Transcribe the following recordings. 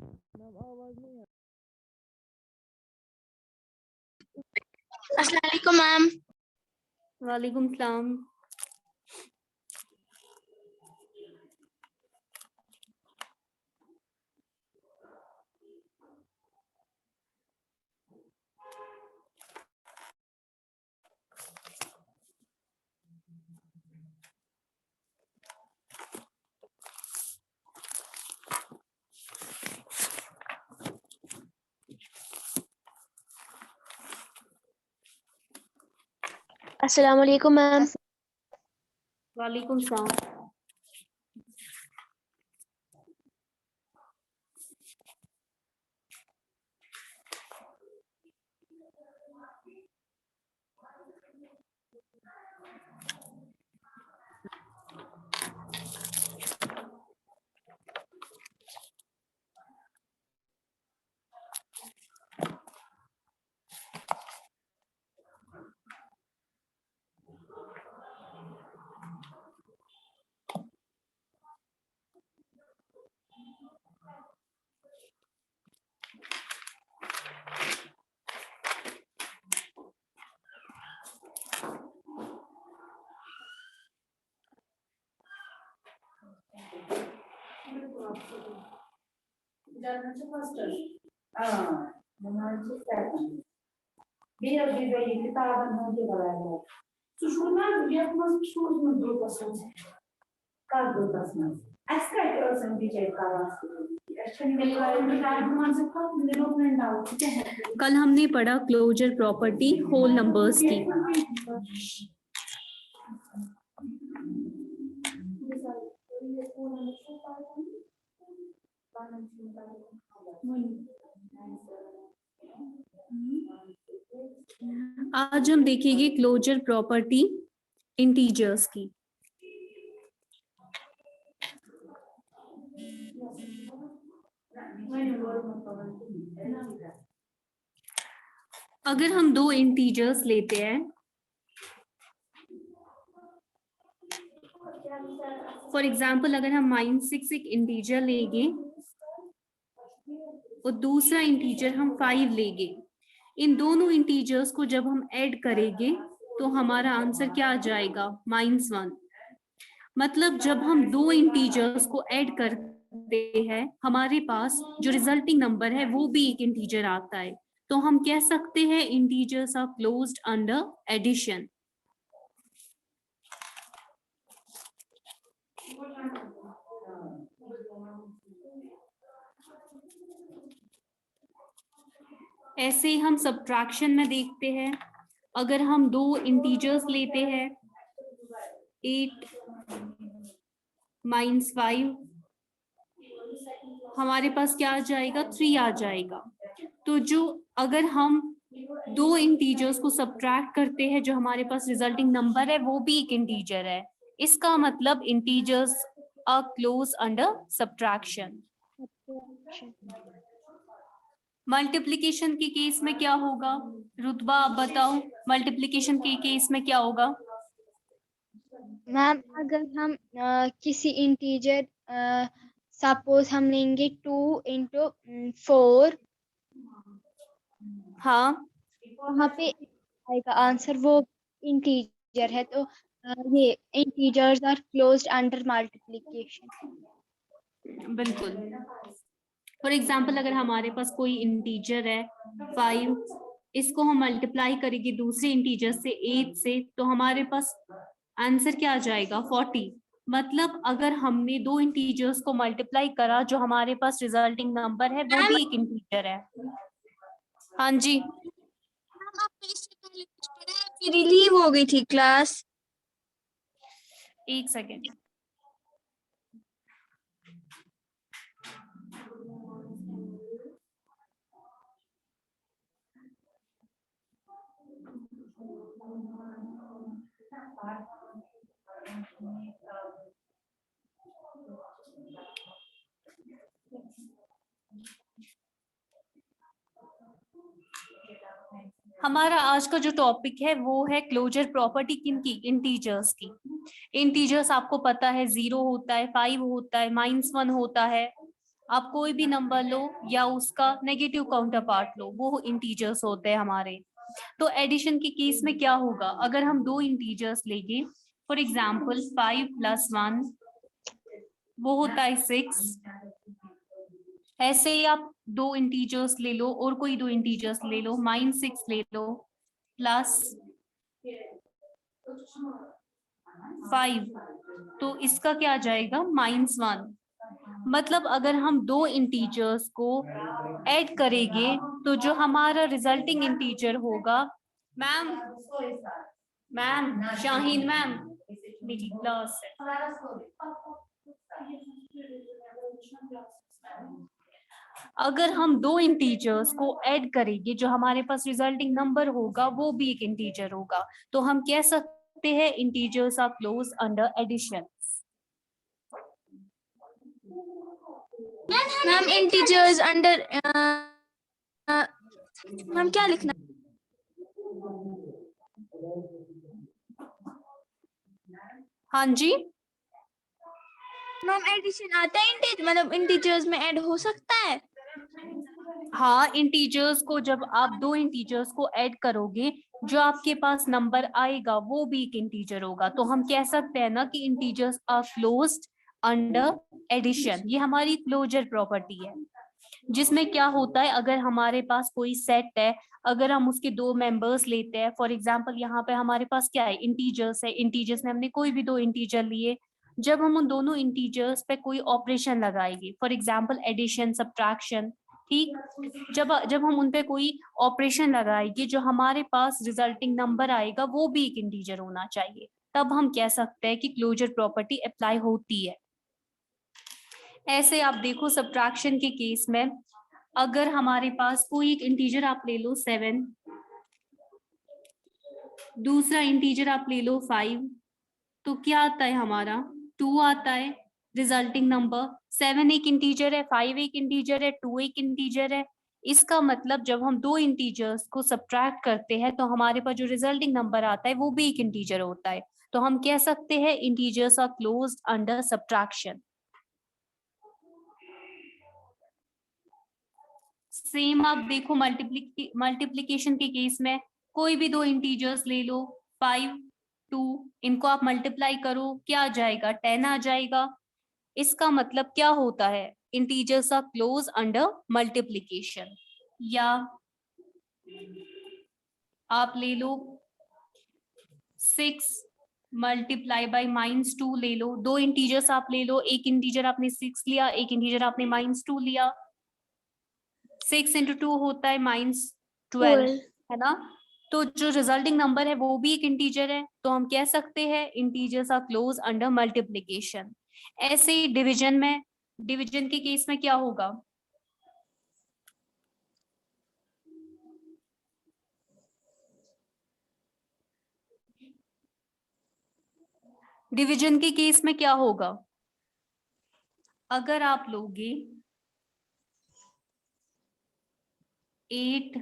अस्सलाम वालेकुम मैम। वालेकुम सलाम। अस्सलाम वालेकुम मैम। वालेकुम सलाम। कल हमने पढ़ा क्लोजर प्रॉपर्टी होल नंबर्स की। आज हम देखेंगे क्लोजर प्रॉपर्टी इंटीजर्स की। अगर हम दो इंटीजर्स लेते हैं, फॉर एग्जाम्पल अगर हम -6 एक इंटीजर लेंगे और दूसरा इंटीजर हम 5 लेंगे, इन दोनों इंटीजर्स को जब हम ऐड करेंगे तो हमारा आंसर क्या आ जाएगा? -1। मतलब जब हम दो इंटीजर्स को ऐड करते हैं हमारे पास जो रिजल्टिंग नंबर है वो भी एक इंटीजर आता है, तो हम कह सकते हैं integers are closed under addition. ऐसे ही हम सब्ट्रैक्शन में देखते हैं, अगर हम दो इंटीजर्स लेते हैं 8 - 5, हमारे पास क्या आ जाएगा? 3 आ जाएगा। तो जो अगर हम दो इंटीजर्स को सब्ट्रैक्ट करते हैं जो हमारे पास रिजल्टिंग नंबर है वो भी एक इंटीजर है, इसका मतलब integers are close under subtraction. Multiplication के केस में क्या होगा? रुतबा आप बताओ, मल्टीप्लिकेशन के केस में क्या होगा? मैम अगर हम किसी इंटीजर सपोज हम लेंगे 2 × 4, हाँ, वहाँ पे आएगा आंसर, वो इंटीजर है, तो ये integers are closed under multiplication. बिल्कुल। फॉर एग्जाम्पल अगर हमारे पास कोई इंटीजर है 5, इसको हम मल्टीप्लाई करेंगे दूसरे इंटीजर से 8 से, तो हमारे पास आंसर क्या आ जाएगा? 40। मतलब अगर हमने दो इंटीजर्स को मल्टीप्लाई करा जो हमारे पास रिजल्टिंग नंबर है वो भी एक इंटीजर है। हाँ जी, रिलीव हो गई थी क्लास। एक सेकेंड। हमारा आज का जो टॉपिक है वो है क्लोजर प्रॉपर्टी किनकी? इंटीजर्स की। इंटीजर्स आपको पता है 0 होता है, 5 होता है, -1 होता है, आप कोई भी नंबर लो या उसका नेगेटिव काउंटर पार्ट लो, वो इंटीजर्स होते हैं हमारे। तो एडिशन के केस में क्या होगा, अगर हम दो इंटीजर्स लेंगे, फॉर एग्जाम्पल 5 + 1 वो होता है 6। ऐसे ही आप दो इंटीजर्स ले लो और कोई दो इंटीजर्स ले लो, -6 ले लो प्लस 5, तो इसका क्या आ जाएगा -1। मतलब अगर हम दो इंटीजर्स को ऐड करेंगे तो जो हमारा रिजल्टिंग इंटीजर होगा, मैम शाहीन मैम मेरी क्लास है। अगर हम दो इंटीजर्स को ऐड करेंगे, जो हमारे पास रिजल्टिंग नंबर होगा वो भी एक इंटीजर होगा, तो हम कह सकते हैं integers are close under addition. Ma'am integers under ma'am क्या लिखना? हाँ जी मैम एडिशन आता है मतलब इंटीजर्स में ऐड हो सकता है? हाँ, इंटीजर्स को जब आप दो इंटीजर्स को ऐड करोगे, जो आपके पास नंबर आएगा वो भी एक इंटीजर होगा, तो हम कह सकते हैं ना कि integers are closed under addition. ये हमारी क्लोजर प्रॉपर्टी है, जिसमें क्या होता है, अगर हमारे पास कोई सेट है, अगर हम उसके दो मेंबर्स लेते हैं, फॉर एग्जांपल यहाँ पे हमारे पास क्या है, इंटीजर्स है, इंटीजर्स में हमने कोई भी दो इंटीजर लिए, जब हम उन दोनों इंटीजर्स पे कोई ऑपरेशन लगाएंगे, फॉर एग्जांपल एडिशन, सब्ट्रैक्शन, ठीक, जब हम उन पे कोई ऑपरेशन लगाएंगे, जो हमारे पास रिजल्टिंग नंबर आएगा वो भी एक इंटीजर होना चाहिए, तब हम कह सकते हैं कि क्लोजर प्रॉपर्टी अप्लाई होती है। ऐसे आप देखो सब्ट्रैक्शन के केस में, अगर हमारे पास कोई एक इंटीजर आप ले लो 7, दूसरा इंटीजर आप ले लो 5, तो क्या आता है हमारा 2 आता है रिजल्टिंग नंबर। 7 एक इंटीजर है, 5 एक इंटीजर है, 2 एक इंटीजर है। इसका मतलब जब हम दो इंटीजर्स को सब्ट्रैक्ट करते हैं तो हमारे पास जो रिजल्टिंग नंबर आता है वो भी एक इंटीजर होता है, तो हम कह सकते हैं integers are closed under subtraction. Same आप देखो मल्टीप्लीकेशन के केस में, कोई भी दो इंटीजर्स ले लो 5, 2, इनको आप मल्टीप्लाई करो, क्या आ जाएगा 10 आ जाएगा। इसका मतलब क्या होता है, integers are close under multiplication. या आप ले लो 6 मल्टीप्लाई बाय -2 ले लो, दो इंटीजर्स आप ले लो, एक इंटीजर आपने 6 लिया, एक इंटीजर आपने -2 लिया, 6 × 2 होता है -12, है ना। तो जो रिजल्टिंग नंबर है वो भी एक इंटीजर है, तो हम कह सकते हैं integers are close under multiplication. ऐसे ही डिवीजन के केस में क्या होगा, डिवीजन के केस में क्या होगा, अगर आप लोगे 8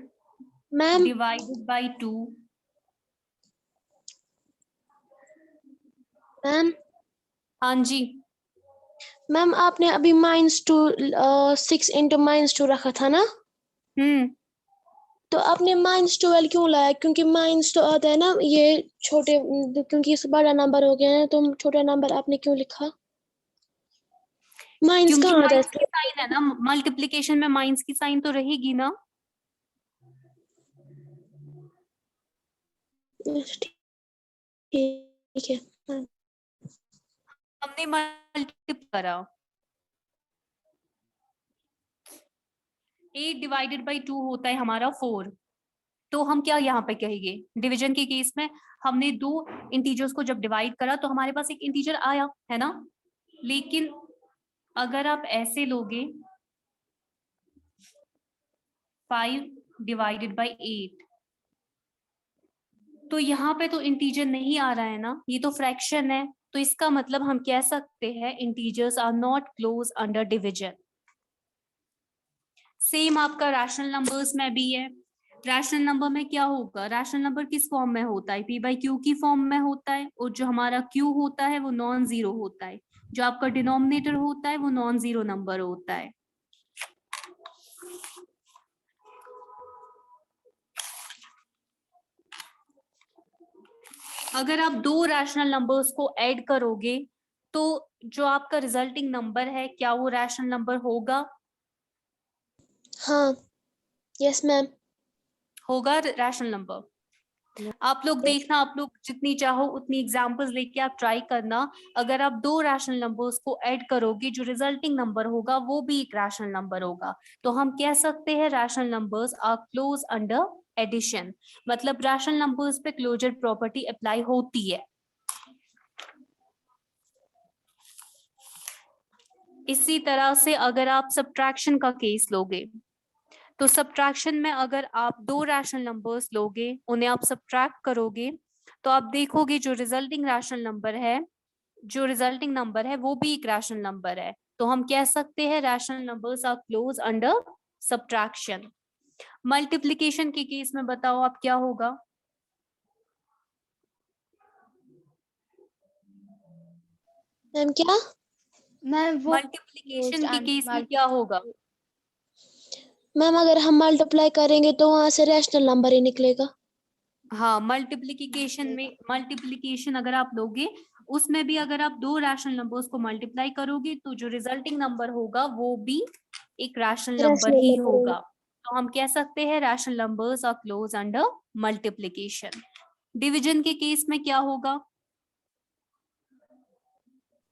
मैम डिवाइडेड बाय 2, मैम हाँ जी मैम आपने अभी -2 6 × -2 रखा था ना, तो आपने -12 क्यों लाया? क्योंकि -2 आता है ना ये छोटे, क्योंकि इस बड़ा नंबर हो गया है, तो छोटा नंबर आपने क्यों लिखा? माइनस क्योंकि कहाँ आता माइनस की है? साइन है ना, मल्टीप्लिकेशन में माइनस की साइन तो रहेगी ना। ठीक है, हमने मल्टीप्लाई करा, 8 डिवाइडेड बाई 2 होता है हमारा 4, तो हम क्या यहाँ पे कहेंगे, डिवीजन के केस में हमने दो इंटीजर्स को जब डिवाइड करा तो हमारे पास एक इंटीजर आया है ना, लेकिन अगर आप ऐसे लोगे 5 डिवाइडेड बाई 8, तो यहाँ पे तो इंटीजर नहीं आ रहा है ना, ये तो फ्रैक्शन है, तो इसका मतलब हम कह सकते हैं integers are not close under division. Same आपका रैशनल नंबर्स में भी है। रैशनल नंबर में क्या होगा, रैशनल नंबर किस फॉर्म में होता है, p बाई क्यू की फॉर्म में होता है, और जो हमारा q होता है वो नॉन जीरो होता है, जो आपका डिनोमिनेटर होता है वो नॉन जीरो नंबर होता है। अगर आप दो रैशनल नंबर्स को ऐड करोगे तो जो आपका रिजल्टिंग नंबर है क्या वो रैशनल नंबर होगा? हाँ, यस मैम। होगा रैशनल नंबर। आप लोग देखना, आप लोग जितनी चाहो उतनी एग्जांपल्स लेके आप ट्राई करना। अगर आप दो रैशनल नंबर्स को ऐड करोगे जो रिजल्टिंग नंबर होगा वो भी एक रैशनल नंबर होगा। तो हम कह सकते हैं rational numbers are close under addition, मतलब रैशनल नंबर्स पे क्लोजर प्रॉपर्टी अप्लाई होती है। इसी तरह से अगर आप सब्ट्रैक्शन का केस लोगे तो सब्ट्रैक्शन में अगर आप दो रैशनल नंबर्स लोगे, उन्हें आप सब्ट्रैक्ट करोगे, तो आप देखोगे जो रिजल्टिंग रैशनल नंबर है, जो रिजल्टिंग नंबर है वो भी एक रैशनल नंबर है। तो हम कह सकते हैं rational numbers are close under subtraction. Multiplication के केस में बताओ आप क्या होगा? मैम क्या? मैम वो मल्टीप्लिकेशन के केस में क्या होगा? मैम अगर हम मल्टीप्लाई करेंगे तो वहां से रैशनल नंबर ही निकलेगा। हाँ, मल्टीप्लिकेशन अगर आप लोगे उसमें भी अगर आप दो रैशनल नंबर्स को मल्टीप्लाई करोगे तो जो रिजल्टिंग नंबर होगा वो भी एक रैशनल नंबर रैशनल ही नंबर होगा। तो हम कह सकते हैं rational numbers are close under multiplication. Division के केस में क्या होगा?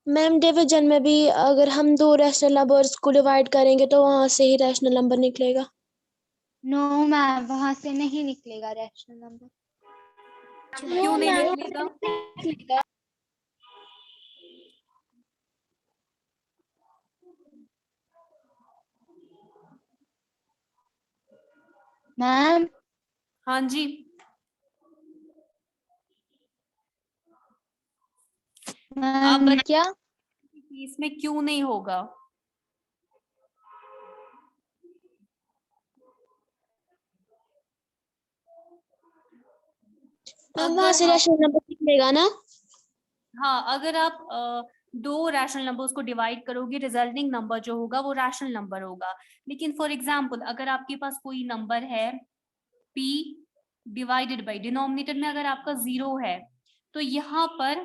मैम डिवीजन में भी अगर हम दो रैशनल नंबर्स को डिवाइड करेंगे तो वहां से ही रैशनल नंबर निकलेगा। नो मैम, वहां से नहीं निकलेगा रैशनल नंबर। क्यों नहीं निकलेगा? मैम हाँ जी, आप मैम क्या? केस में क्यों नहीं होगा? मैम वहां अगर से रैशनल नंबर निकलेगा ना? हाँ, अगर आप दो रैशनल नंबर्स को डिवाइड करोगे रिजल्टिंग नंबर जो होगा वो रैशनल नंबर होगा। लेकिन फॉर एग्जांपल अगर आपके पास कोई नंबर है p डिवाइडेड बाय डिनोमिनेटर में अगर आपका 0 है तो यहाँ पर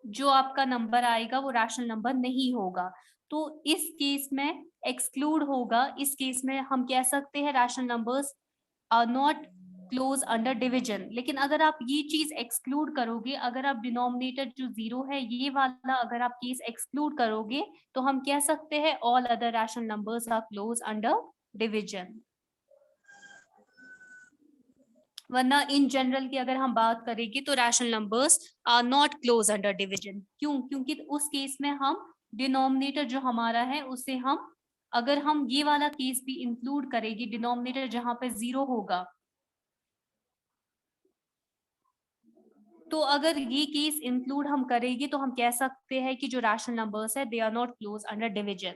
जो आपका नंबर आएगा वो रैशनल नंबर नहीं होगा। तो इस केस में एक्सक्लूड होगा। इस केस में हम कह सकते हैं rational numbers are not close under division. लेकिन अगर आप ये चीज एक्सक्लूड करोगे, अगर आप डिनोमिनेटर जो 0 है ये वाला अगर आप केस एक्सक्लूड करोगे तो हम कह सकते हैं all other rational numbers are close under division. वरना इन जनरल की अगर हम बात करेंगे तो rational numbers are not close under division. क्यों? क्योंकि उस केस में हम डिनोमिनेटर जो हमारा है उसे हम, अगर हम ये वाला केस भी इंक्लूड करेंगे डिनोमिनेटर जहां पे 0 होगा, तो अगर ये केस इंक्लूड हम करेंगे तो हम कह सकते हैं कि जो रैशनल नंबर्स है they are not close under division.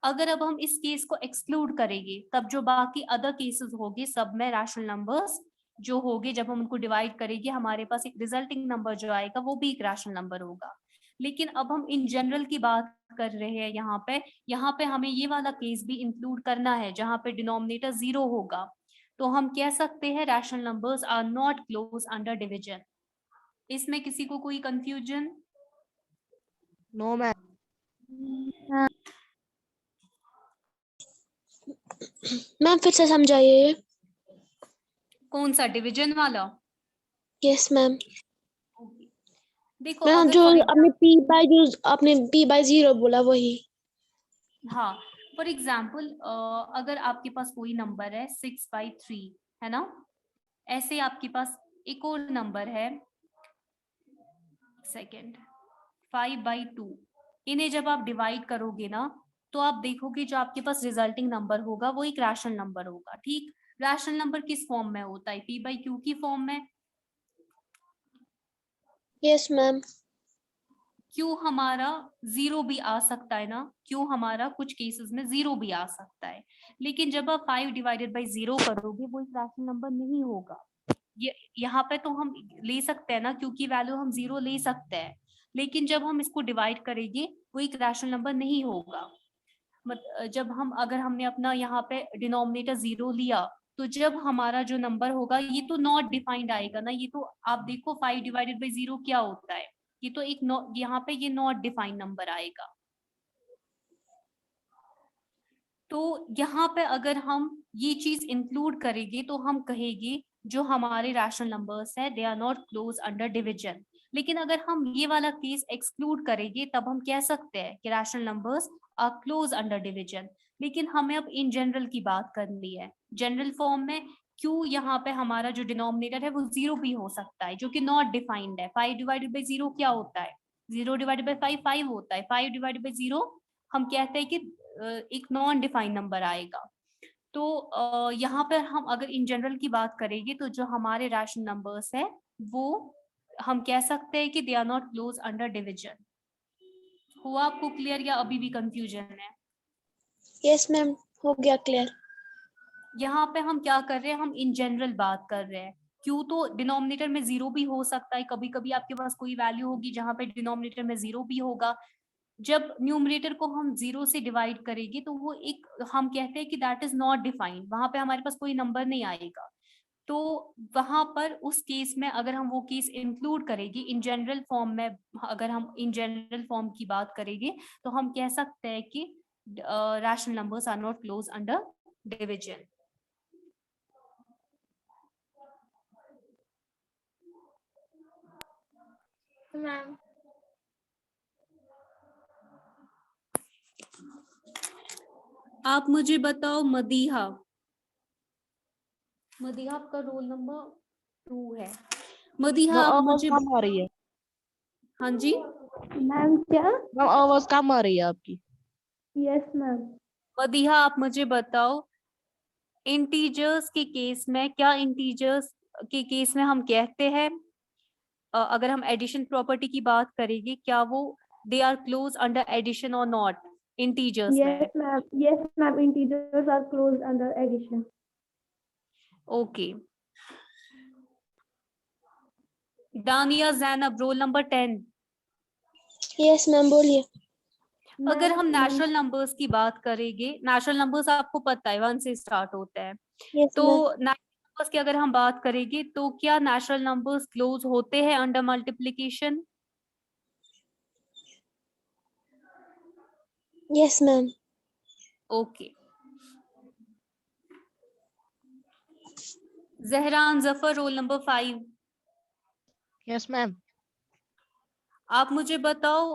अगर अब हम इस केस को एक्सक्लूड करेंगे तब जो बाकी अदर केसेस होंगे सब में रैशनल नंबर्स जो होंगे जब हम उनको डिवाइड करेंगे हमारे पास एक रिजल्टिंग नंबर जो आएगा वो भी एक रैशनल नंबर होगा। लेकिन अब हम इन जनरल की बात कर रहे हैं यहाँ पे हमें ये वाला केस भी इंक्लूड करना है जहां पे डिनोमिनेटर 0 होगा। तो हम कह सकते हैं rational numbers are not close under division. इसमें किसी को कोई कंफ्यूजन? No ma'am. मैम फिर से समझाइए ये। कौन सा, डिवीजन वाला? Yes ma'am. देखो मैम अगर जो फॉर आपने p बाय 0 बोला वही। हाँ, फॉर एग्जाम्पल अगर आपके पास कोई नंबर है 6/3 है ना, ऐसे आपके पास एक और नंबर है सेकंड 5/2। इन्हें जब आप डिवाइड करोगे ना तो आप देखोगे जो आपके पास रिजल्टिंग नंबर होगा वो एक रैशनल नंबर होगा। ठीक, रैशनल नंबर किस फॉर्म में होता है? p/q की फॉर्म में। Yes ma'am. क्यों हमारा 0 भी आ सकता है ना, क्यों हमारा कुछ केसेस में 0 भी आ सकता है। लेकिन जब आप 5/0 करोगे वो एक रैशनल नंबर नहीं होगा। ये यहाँ पे तो हम ले सकते हैं ना, क्योंकि वैल्यू हम 0 ले सकते हैं, लेकिन जब हम इसको डिवाइड करेंगे वो एक रैशनल नंबर नहीं होगा। जब हम, अगर हमने अपना यहाँ पे डिनोमिनेटर 0 लिया तो जब हमारा जो नंबर होगा ये तो नॉट डिफाइंड आएगा ना, ये तो आप देखो 5 डिवाइडेड बाई 0 क्या होता है, ये तो एक यहाँ पे ये नॉट डिफाइंड नंबर आएगा। तो यहाँ पे अगर हम ये चीज इंक्लूड करेंगे तो हम कहेंगे जो हमारे रैशनल नंबर्स है they are not close under division. लेकिन अगर हम ये वाला केस एक्सक्लूड करेंगे तब हम कह सकते हैं कि rational numbers are close under division. लेकिन हमें अब इन जनरल की बात करनी है, जनरल फॉर्म में क्यों यहाँ पे हमारा जो डिनोमिनेटर है वो 0 भी हो सकता है जो कि नॉट डिफाइंड है। 5 डिवाइडेड बाई 0 क्या होता है, 0 डिवाइडेड बाई 5 5 होता है। 5 डिवाइडेड बाई 0 हम कहते हैं कि एक नॉन डिफाइंड नंबर आएगा। तो यहाँ पर हम अगर इन जनरल की बात करेंगे तो जो हमारे रैशनल नंबर्स है वो हम कह सकते हैं कि they are not close under division. हुआ आपको क्लियर या अभी भी कंफ्यूजन है? यस मैम, हो गया क्लियर। यहाँ पे हम क्या कर रहे हैं, हम इन जनरल बात कर रहे हैं। क्यों, तो डिनोमिनेटर में 0 भी हो सकता है, कभी कभी आपके पास कोई वैल्यू होगी जहाँ पे डिनोमिनेटर में 0 भी होगा। जब न्यूमरेटर को हम 0 से डिवाइड करेंगे तो वो एक हम कहते हैं कि दैट इज नॉट डिफाइंड, वहां पे हमारे पास कोई नंबर नहीं आएगा। तो वहां पर उस केस में अगर हम वो केस इंक्लूड करेंगे इन जनरल फॉर्म में, अगर हम इन जनरल फॉर्म की बात करेंगे तो हम कह सकते हैं कि rational numbers are not close under division. Ma'am आप मुझे बताओ मदीहा, मदीहा आपका रोल नंबर 2 है। मदीहा आप आवाज मुझे कम आ रही है हाँ जी मैम क्या? मैम, आवाज कम आ रही है आपकी। Yes ma'am. मदीहा आप मुझे बताओ इंटीजर्स के केस में, क्या इंटीजर्स के केस में हम कहते हैं अगर हम एडिशन प्रॉपर्टी की बात करेंगे क्या वो they are close under addition और नॉट इंटीजर्स में? Yes ma'am, integers are closed under addition. Okay. Dania Zainab roll number 10। Yes ma'am, बोलिए। अगर हम नेचुरल नंबर्स की बात करेंगे, नेचुरल नंबर्स आपको पता है 1 से स्टार्ट होता है, यस तो मैम। नेचुरल नंबर्स की अगर हम बात करेंगे तो क्या नेचुरल नंबर्स क्लोज होते हैं under multiplication? Yes ma'am. Okay. Zahran Zafar roll number 5। Yes ma'am. आप मुझे बताओ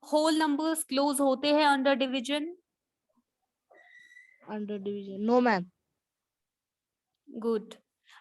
होल नंबर्स क्लोज होते हैं under division? Under division no ma'am. Good.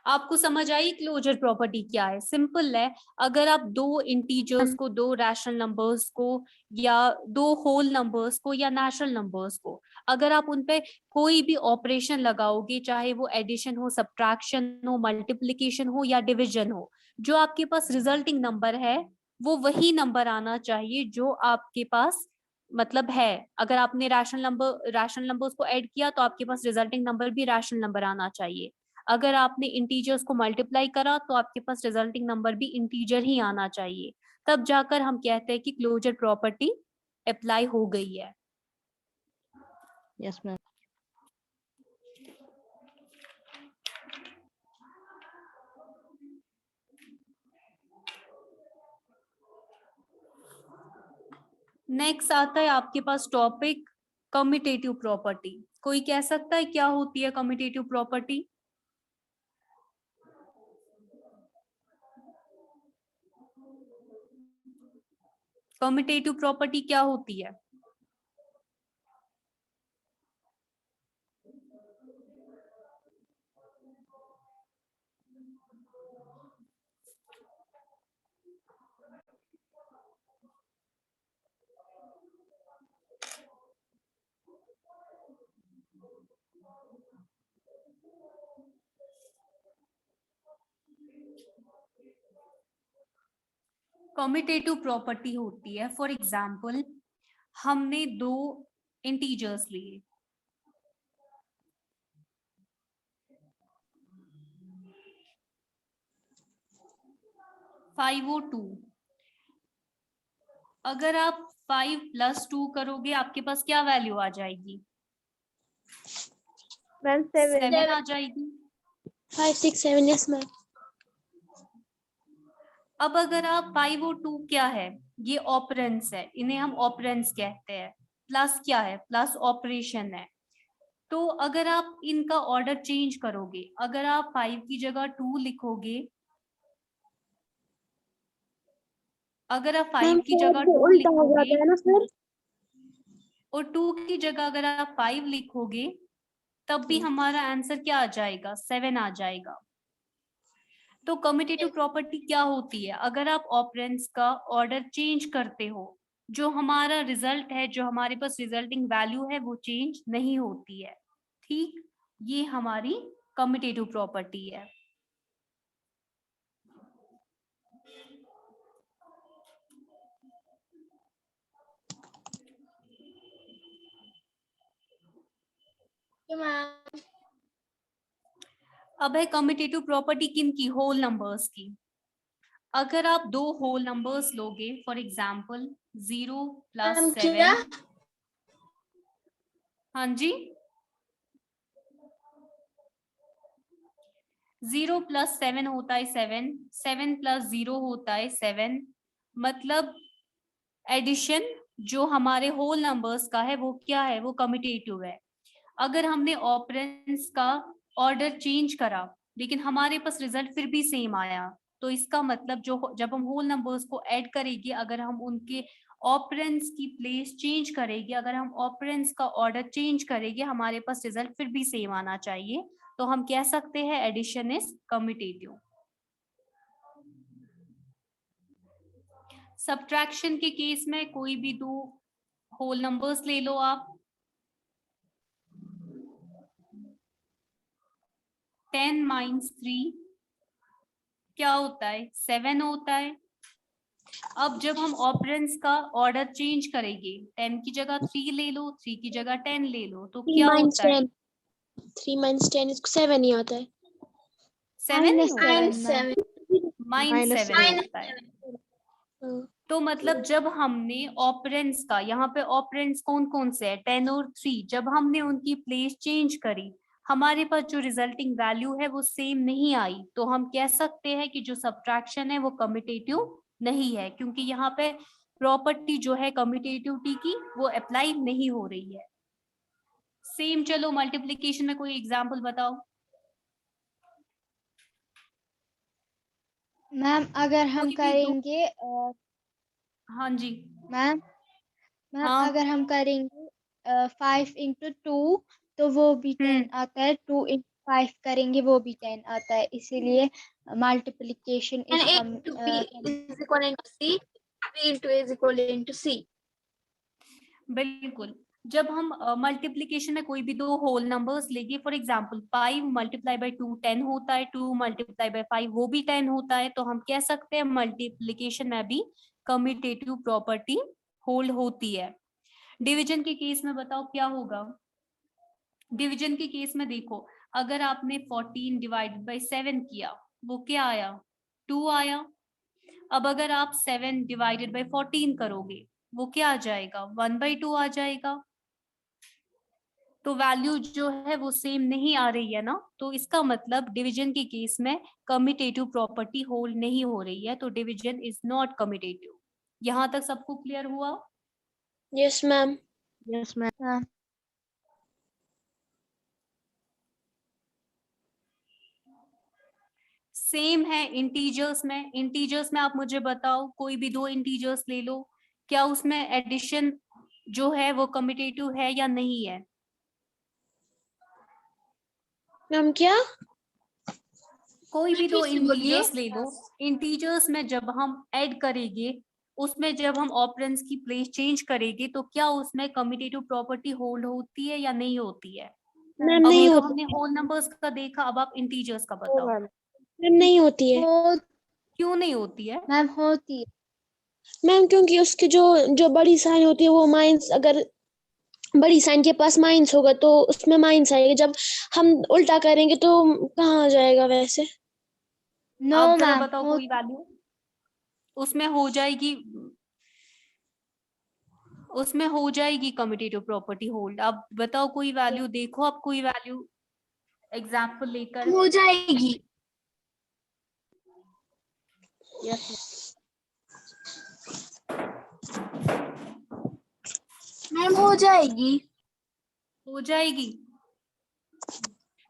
आपको समझ आई क्लोजर प्रॉपर्टी क्या है? सिंपल है, अगर आप दो इंटीजर्स को, दो रैशनल नंबर्स को या दो होल नंबर्स को या नेचुरल नंबर्स को, अगर आप उन पे कोई भी ऑपरेशन लगाओगे, चाहे वो एडिशन हो, सब्ट्रैक्शन हो, मल्टीप्लिकेशन हो या डिवीजन हो, जो आपके पास रिजल्टिंग नंबर है वो वही नंबर आना चाहिए जो आपके पास मतलब है। अगर आपने रैशनल नंबर्स को ऐड किया तो आपके पास रिजल्टिंग नंबर भी रैशनल नंबर आना चाहिए। अगर आपने इंटीजर्स को मल्टीप्लाई करा तो आपके पास रिजल्टिंग नंबर भी इंटीजर ही आना चाहिए, तब जाकर हम कहते हैं कि क्लोजर प्रॉपर्टी अप्लाई हो गई है। Yes ma'am. नेक्स्ट आता है आपके पास टॉपिक कम्यूटेटिव प्रॉपर्टी। कोई कह सकता है क्या होती है कम्यूटेटिव प्रॉपर्टी? कम्यूटेटिव प्रॉपर्टी क्या होती है? कम्यूटेटिव प्रॉपर्टी होती है, फॉर एग्जाम्पल हमने दो इंटीजर्स लिए, 5 और 2। अगर आप 5 + 2 करोगे आपके पास क्या वैल्यू आ जाएगी? मैम 7 7 आ जाएगी। 5 6 7 यस मैम। अब अगर आप 5 और 2 क्या है, ये ऑपरेंड्स है, इन्हें हम ऑपरेंड्स कहते हैं। प्लस क्या है, प्लस ऑपरेशन है। तो अगर आप इनका ऑर्डर चेंज करोगे, अगर आप 5 की जगह 2 लिखोगे, अगर आप 5 मैम की जगह 2 उल्टा हो लिखोगे जाता है ना सर। और 2 की जगह अगर आप 5 लिखोगे, तब भी हमारा आंसर क्या आ जाएगा, 7 आ जाएगा। तो कम्यूटेटिव प्रॉपर्टी क्या होती है, अगर आप ऑपरेंड्स का ऑर्डर चेंज करते हो, जो हमारा रिजल्ट है, जो हमारे पास रिजल्टिंग वैल्यू है, वो चेंज नहीं होती है। ठीक, ये हमारी कम्यूटेटिव प्रॉपर्टी है। अब है कम्यूटेटिव प्रॉपर्टी किन की, होल नंबर्स की। अगर आप 2 होल नंबर्स लोगे, फॉर एग्जाम्पल 0 + 7, हाँ जी, 0 + 7 होता है 7, 7 + 0 होता है 7, मतलब एडिशन जो हमारे होल नंबर्स का है वो क्या है, वो कम्यूटेटिव है। अगर हमने ऑपरेंड्स का ऑर्डर चेंज करा लेकिन हमारे पास रिजल्ट फिर भी सेम आया, तो इसका मतलब जो जब हम होल नंबर्स को ऐड करेंगे, अगर हम उनके ऑपरेंड्स की प्लेस चेंज करेंगे, अगर हम ऑपरेंड्स का ऑर्डर चेंज करेंगे, हमारे पास रिजल्ट फिर भी सेम आना चाहिए, तो हम कह सकते हैं एडिशन इज कम्यूटेटिव। सब्ट्रैक्शन के केस में कोई भी 2 होल नंबर्स ले लो आप, 10 - 3 क्या होता है, 7 होता है। अब जब हम ऑपरेंड्स का ऑर्डर चेंज करेंगे, 10 की जगह 3 ले लो, 3 की जगह 10 ले लो, तो 3 क्या minus होता है, 10 3 minus 10 इसको 7 ही आता है। 7 नहीं होता है, Minus -7 7. होता है। हाँ। तो मतलब जब हमने ऑपरेंड्स का, यहाँ पे ऑपरेंड्स कौन कौन से है, 10 और 3, जब हमने उनकी प्लेस चेंज करी, हमारे पास जो रिजल्टिंग वैल्यू है वो सेम नहीं आई, तो हम कह सकते हैं कि जो सब्ट्रैक्शन है वो कम्यूटेटिव नहीं है, क्योंकि यहाँ पे प्रॉपर्टी जो है कम्यूटेटिविटी की वो अप्लाई नहीं हो रही है। सेम, चलो मल्टीप्लिकेशन में कोई एग्जांपल बताओ। मैम अगर हम कोई भी दो, करेंगे हाँ जी, मैम मैम हाँ, अगर हम करेंगे 5 × 2 तो वो भी 10 आता है, 2 × 5 करेंगे वो भी 10 आता है, इसीलिए मल्टीप्लिकेशन इज बिल्कुल। जब हम मल्टीप्लिकेशन में कोई भी 2 होल नंबर्स लेंगे, फॉर एग्जांपल 5 × 2 10 होता है, 2 × 5 वो भी 10 होता है, तो हम कह सकते हैं मल्टीप्लिकेशन में भी कम्यूटेटिव प्रॉपर्टी होल्ड होती है। डिवीजन के केस में बताओ क्या होगा। डिवीजन के केस में देखो, अगर आपने 14 / 7 किया, वो क्या आया, 2 आया। अब अगर आप 7 / 14 करोगे, वो क्या आ जाएगा, 1/2 आ जाएगा। तो वैल्यू जो है वो सेम नहीं आ रही है ना, तो इसका मतलब डिवीजन के केस में कम्यूटेटिव प्रॉपर्टी होल्ड नहीं हो रही है, तो डिवीजन इज नॉट कम्यूटेटिव। यहाँ तक सबको क्लियर हुआ? Yes ma'am. Yes, ma'am. Same है इंटीजर्स में। इंटीजर्स में आप मुझे बताओ, कोई भी 2 इंटीजर्स ले लो, क्या उसमें एडिशन जो है वो कम्यूटेटिव है या नहीं है? मैम क्या? कोई भी 2 इंटीजर्स ले लो, इंटीजर्स में जब हम ऐड करेंगे, उसमें जब हम ऑपरेंड्स की प्लेस चेंज करेंगे, तो क्या उसमें कम्यूटेटिव प्रॉपर्टी होल्ड होती है या नहीं होती है? मैम अभी नहीं तो होती। हमने होल नंबर्स का देखा, अब आप इंटीजर्स का बताओ। मैम नहीं होती है। क्यों नहीं होती है? मैम होती है। मैम क्योंकि उसकी जो बड़ी साइन होती है वो माइनस, अगर बड़ी साइन के पास माइनस होगा तो उसमें माइनस आएगा, जब हम उल्टा करेंगे तो कहाँ आ जाएगा वैसे। नो आप जरा मैम बताओ कोई वैल्यू उसमें हो जाएगी, उसमें हो जाएगी कम्यूटेटिव प्रॉपर्टी होल्ड। आप बताओ कोई वैल्यू, देखो आप कोई वैल्यू एग्जाम्पल लेकर? हो जाएगी। यस मैम हो जाएगी। हो जाएगी।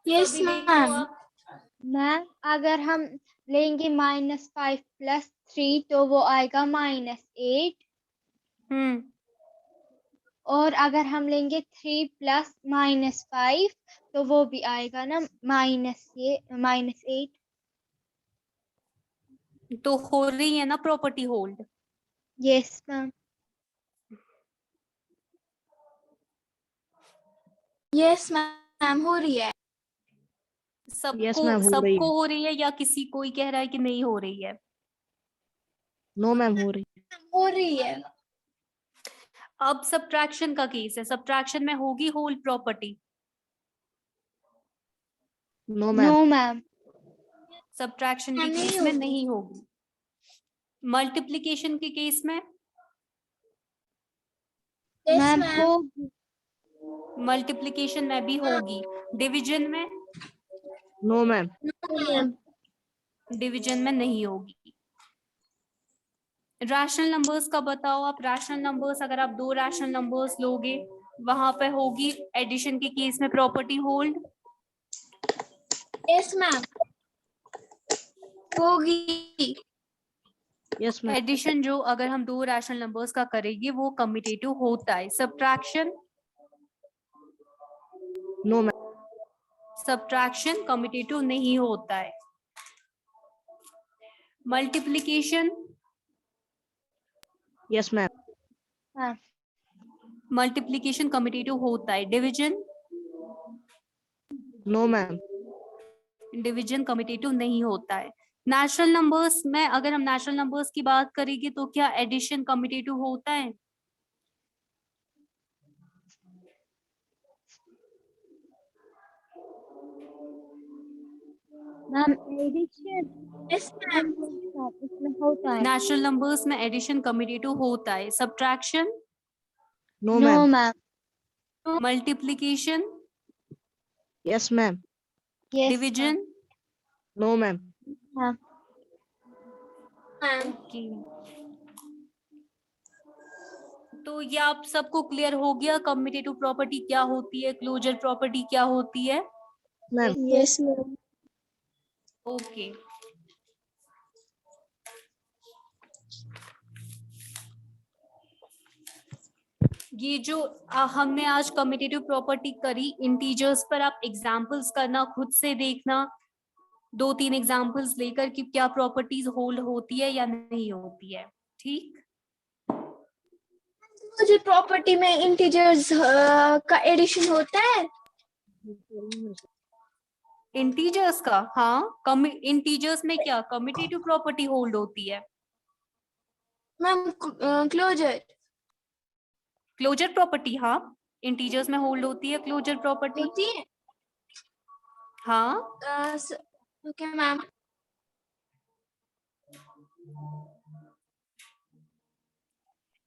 यस सभी देखो मैम। आप। मैम अगर हम लेंगे -5 + 3 तो वो आएगा -8, और अगर हम लेंगे 3 + -5 तो वो भी आएगा ना -8। तो हो रही है ना property hold? Yes ma'am. Yes ma'am हो रही है। सबको मैम, हो रही सबको है। हो रही है या किसी कोई कह रहा है कि नहीं हो रही है? नो मैम, हो रही है। हो रही है। अब सब्ट्रैक्शन का केस है, सब्ट्रैक्शन में होगी hold property? No ma'am. No ma'am. Subtraction के नहीं केस में होगी। नहीं होगी। मल्टीप्लिकेशन के केस में? Yes ma'am ma'am. होगी। मल्टीप्लिकेशन में भी होगी। डिवीजन में? No ma'am. डिवीजन में नहीं होगी। रैशनल नंबर्स का बताओ आप। रैशनल नंबर्स, अगर आप 2 रैशनल नंबर्स लोगे वहां पे होगी एडिशन के केस में प्रॉपर्टी होल्ड? यस मैम होगी। Yes ma'am. एडिशन जो अगर हम 2 रैशनल नंबर्स का करेंगे वो कम्यूटेटिव होता है। Subtraction? No ma'am. Subtraction commutative नहीं होता है। मल्टीप्लिकेशन? Yes ma'am. हाँ। मल्टीप्लिकेशन कम्यूटेटिव होता है। Division? No ma'am. Division commutative नहीं होता है। नेचुरल नंबर्स में अगर हम नेचुरल नंबर्स की बात करेंगे तो क्या एडिशन कम्यूटेटिव होता है? Ma'am addition yes ma'am. इसमें होता है। नेचुरल नंबर्स में एडिशन कम्यूटेटिव होता है। Subtraction? No no ma'am. Ma'am. Multiplication? Yes ma'am. Yes division? No ma'am. हाँ। मैम ओके, तो ये आप सबको क्लियर हो गया कम्यूटेटिव प्रॉपर्टी क्या होती है, क्लोजर प्रॉपर्टी क्या होती है? मैम। Yes ma'am. ओके। ये जो हमने आज कम्यूटेटिव प्रॉपर्टी करी इंटीजर्स पर, आप एग्जांपल्स करना, खुद से देखना 2-3 एग्जांपल्स लेकर कि क्या प्रॉपर्टीज होल्ड होती है या नहीं होती है। ठीक, मुझे प्रॉपर्टी में इंटीजर्स का एडिशन होता है। इंटीजर्स का? हाँ, इंटीजर्स में क्या कम्यूटेटिव प्रॉपर्टी होल्ड होती है? Ma'am closure. क्लोजर प्रॉपर्टी, हाँ, इंटीजर्स में होल्ड होती है क्लोजर प्रॉपर्टी। होती है। हाँ, ओके मैम।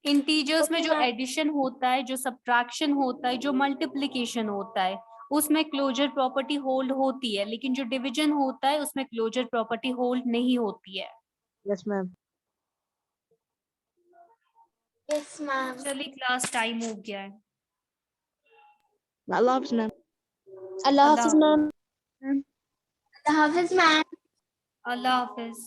इंटीजर्स में Okay, जो ma'am. एडिशन होता है, जो सब्ट्रैक्शन होता है, जो मल्टीप्लिकेशन होता है, उसमें क्लोजर प्रॉपर्टी होल्ड होती है, लेकिन जो डिवीजन होता है उसमें क्लोजर प्रॉपर्टी होल्ड नहीं होती है। Yes ma'am. Yes ma'am. चलिए, क्लास टाइम हो गया है। अल्लाह हाफिज मैम। अल्लाह हाफिज मैम। अल्लाह हाफिज मैम। अल्लाह हाफिज।